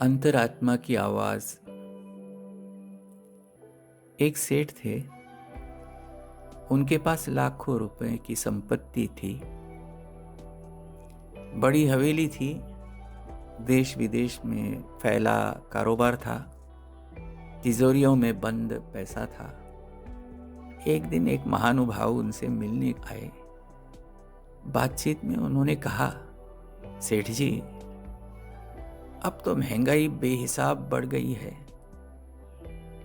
अंतरात्मा की आवाज। एक सेठ थे। उनके पास लाखों रुपए की संपत्ति थी। बड़ी हवेली थी। देश विदेश में फैला कारोबार था। तिजोरियों में बंद पैसा था। एक दिन एक महानुभाव उनसे मिलने आए। बातचीत में उन्होंने कहा, सेठ जी, अब तो महंगाई बेहिसाब बढ़ गई है।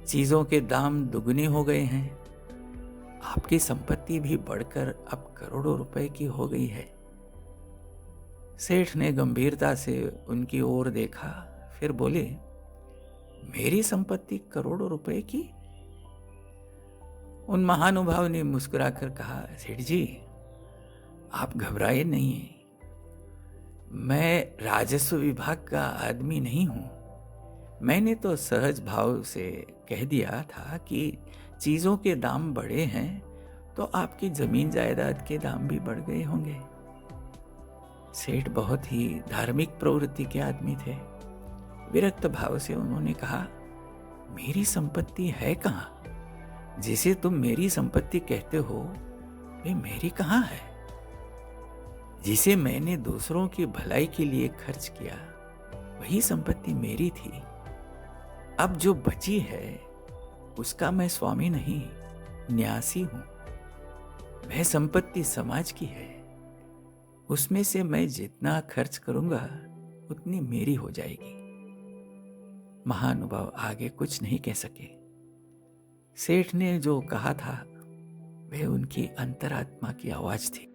चीजों के दाम दुगने हो गए हैं। आपकी संपत्ति भी बढ़कर अब करोड़ों रुपए की हो गई है। सेठ ने गंभीरता से उनकी ओर देखा, फिर बोले, मेरी संपत्ति करोड़ों रुपए की? उन महानुभाव ने मुस्कुराकर कहा, सेठ जी, आप घबराए नहीं। मैं राजस्व विभाग का आदमी नहीं हूं। मैंने तो सहज भाव से कह दिया था कि चीजों के दाम बढ़े हैं तो आपकी जमीन जायदाद के दाम भी बढ़ गए होंगे। सेठ बहुत ही धार्मिक प्रवृत्ति के आदमी थे। विरक्त भाव से उन्होंने कहा, मेरी संपत्ति है कहां? जिसे तुम मेरी संपत्ति कहते हो वे मेरी कहां है? जिसे मैंने दूसरों की भलाई के लिए खर्च किया वही संपत्ति मेरी थी। अब जो बची है उसका मैं स्वामी नहीं, न्यासी हूं। वह संपत्ति समाज की है। उसमें से मैं जितना खर्च करूंगा उतनी मेरी हो जाएगी। महानुभाव आगे कुछ नहीं कह सके। सेठ ने जो कहा था वह उनकी अंतरात्मा की आवाज थी।